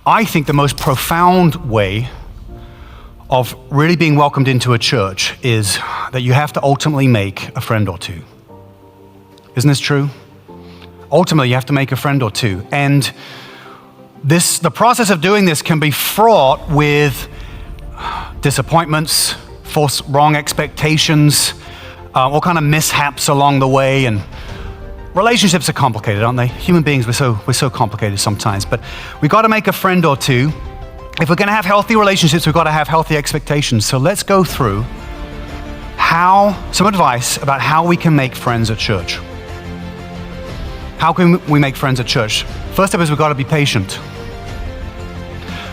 I think the most profound way of really being welcomed into a church is that you have to ultimately make a friend or two. Isn't this true? Ultimately, you have to make a friend or two. And the process of doing this can be fraught with disappointments, wrong expectations, all kind of mishaps along the way. And relationships are complicated, aren't they? Human beings, we're so complicated sometimes. But we've got to make a friend or two. If we're going to have healthy relationships, we've got to have healthy expectations. So let's go through some advice about how we can make friends at church. How can we make friends at church? First step is we've got to be patient.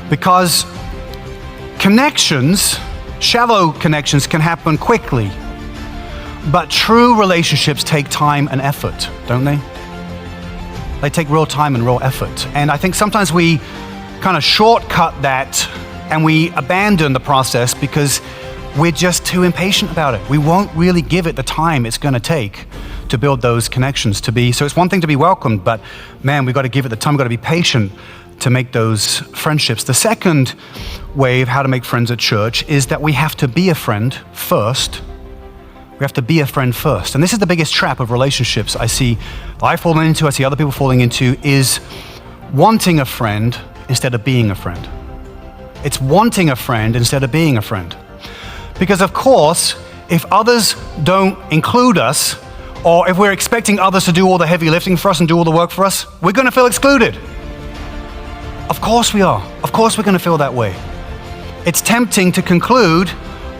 Because connections, shallow connections, can happen quickly. But true relationships take time and effort, don't they? They take real time and real effort. And I think sometimes we kind of shortcut that and we abandon the process because we're just too impatient about it. We won't really give it the time it's going to take to build those connections so it's one thing to be welcomed, but man, we've got to give it the time, we've got to be patient to make those friendships. The second way of how to make friends at church is that we have to be a friend first. We have to be a friend first. And this is the biggest trap of relationships I fall into, I see other people falling into, is wanting a friend instead of being a friend. It's wanting a friend instead of being a friend. Because of course, if others don't include us, or if we're expecting others to do all the heavy lifting for us and do all the work for us, we're going to feel excluded. Of course we are. Of course we're going to feel that way. It's tempting to conclude,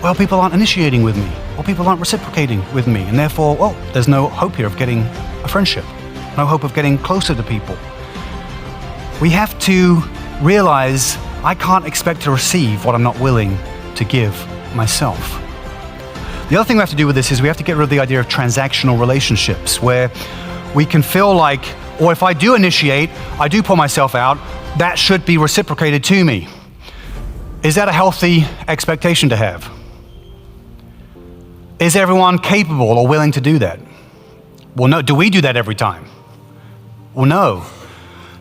well, people aren't initiating with me, or people aren't reciprocating with me, and therefore, well, there's no hope here of getting a friendship, no hope of getting closer to people. We have to realize I can't expect to receive what I'm not willing to give myself. The other thing we have to do with this is we have to get rid of the idea of transactional relationships where we can feel like, or if I do initiate, I do pour myself out, that should be reciprocated to me. Is that a healthy expectation to have? Is everyone capable or willing to do that? Well, no. Do we do that every time? Well, no.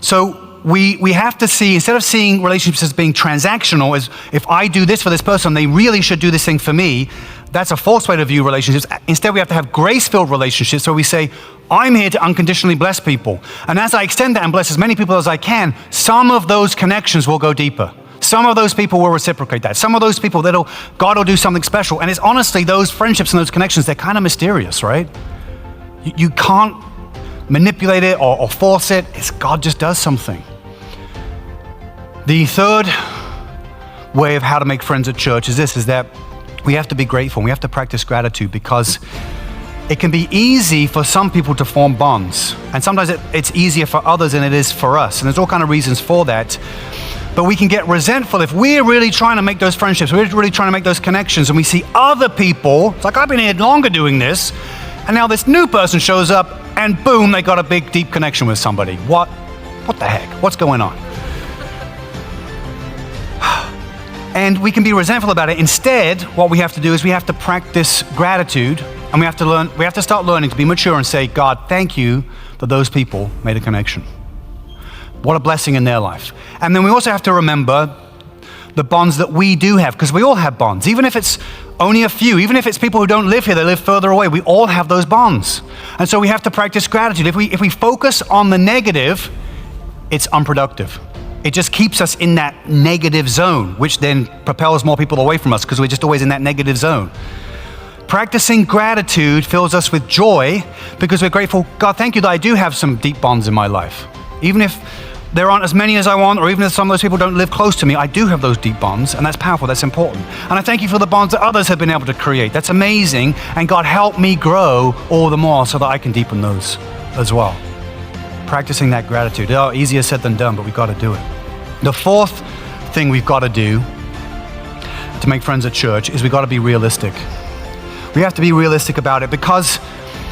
So we have to see, instead of seeing relationships as being transactional, as if I do this for this person, they really should do this thing for me. That's a false way to view relationships. Instead, we have to have grace-filled relationships where we say, I'm here to unconditionally bless people. And as I extend that and bless as many people as I can, some of those connections will go deeper. Some of those people will reciprocate that. Some of those people, God will do something special. And it's honestly, those friendships and those connections, they're kind of mysterious, right? You can't manipulate it or force it. God just does something. The third way of how to make friends at church is that we have to be grateful. We have to practice gratitude because it can be easy for some people to form bonds. And sometimes it's easier for others than it is for us. And there's all kinds of reasons for that. But we can get resentful if we're really trying to make those friendships, we're really trying to make those connections, and we see other people, it's like, I've been here longer doing this, and now this new person shows up, and boom, they got a big, deep connection with somebody. What the heck? What's going on? And we can be resentful about it. Instead, what we have to do is we have to practice gratitude, and we have to start learning to be mature and say, God, thank you that those people made a connection. What a blessing in their life. And then we also have to remember the bonds that we do have, because we all have bonds, even if it's only a few, even if it's people who don't live here, they live further away, we all have those bonds. And so we have to practice gratitude. If we focus on the negative, it's unproductive. It just keeps us in that negative zone, which then propels more people away from us because we're just always in that negative zone. Practicing gratitude fills us with joy because we're grateful. God, thank you that I do have some deep bonds in my life. Even if there aren't as many as I want, or even if some of those people don't live close to me, I do have those deep bonds, and that's powerful, that's important. And I thank you for the bonds that others have been able to create. That's amazing, and God, help me grow all the more so that I can deepen those as well. Practicing that gratitude. Oh, easier said than done, but we've got to do it. The fourth thing we've got to do to make friends at church is we've got to be realistic. We have to be realistic about it because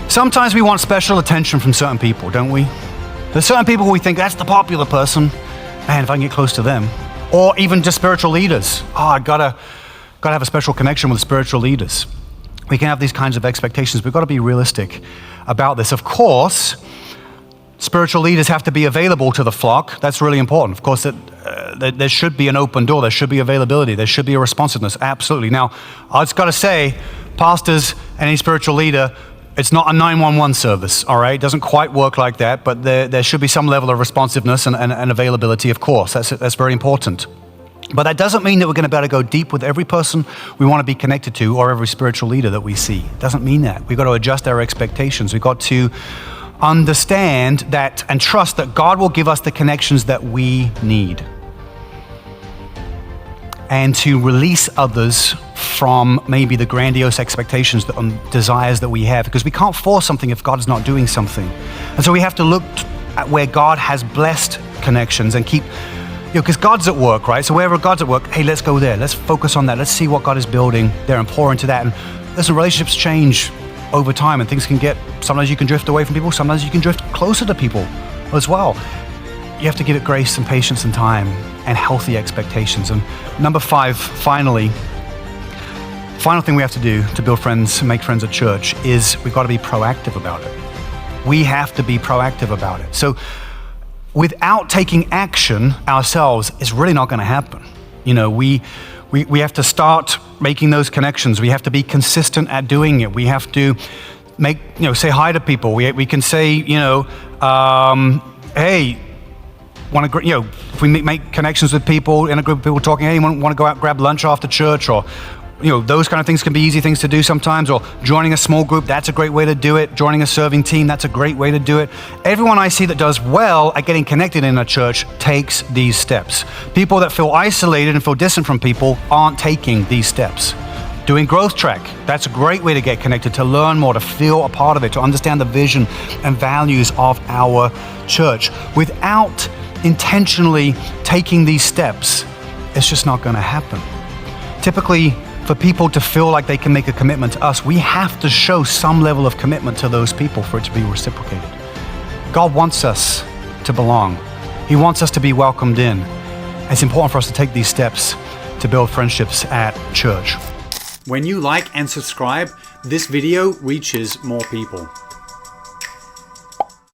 sometimes we want special attention from certain people, don't we? There's certain people we think, that's the popular person. Man, if I can get close to them. Or even just spiritual leaders. Oh, I gotta have a special connection with spiritual leaders. We can have these kinds of expectations. We've got to be realistic about this. Of course, Spiritual leaders have to be available to the flock. That's really important. Of course, there should be an open door. There should be availability. There should be a responsiveness. Absolutely. Now, I just got to say, pastors and any spiritual leader, it's not a 911 service, all right? It doesn't quite work like that, but there should be some level of responsiveness and availability, of course. That's very important. But that doesn't mean that we're going to be able to go deep with every person we want to be connected to or every spiritual leader that we see. It doesn't mean that. We've got to adjust our expectations. We've got to understand that and trust that God will give us the connections that we need, and to release others from maybe the grandiose expectations and desires that we have, because we can't force something if God is not doing something. And so we have to look at where God has blessed connections and keep, because God's at work, right? So wherever God's at work, hey, let's go there. Let's focus on that. Let's see what God is building there and pour into that. And listen, relationships change over time, and things can get, sometimes you can drift away from people, sometimes you can drift closer to people as well. You have to give it grace and patience and time and healthy expectations. And number 5, final thing we have to do to build friends and make friends at church is we've got to be proactive about it. We have to be proactive about it. So without taking action ourselves, it's really not going to happen. You know, we have to start making those connections. We have to be consistent at doing it. We have to say hi to people. We can say, hey, if we make connections with people in a group of people talking, hey, want to go out and grab lunch after church, or those kind of things can be easy things to do sometimes, or joining a small group, that's a great way to do it. Joining a serving team, that's a great way to do it. Everyone I see that does well at getting connected in a church takes these steps. People that feel isolated and feel distant from people aren't taking these steps. Doing growth track, that's a great way to get connected, to learn more, to feel a part of it, to understand the vision and values of our church. Without intentionally taking these steps, it's just not going to happen. Typically, for people to feel like they can make a commitment to us, we have to show some level of commitment to those people for it to be reciprocated. God wants us to belong. He wants us to be welcomed in. It's important for us to take these steps to build friendships at church. When you like and subscribe, this video reaches more people.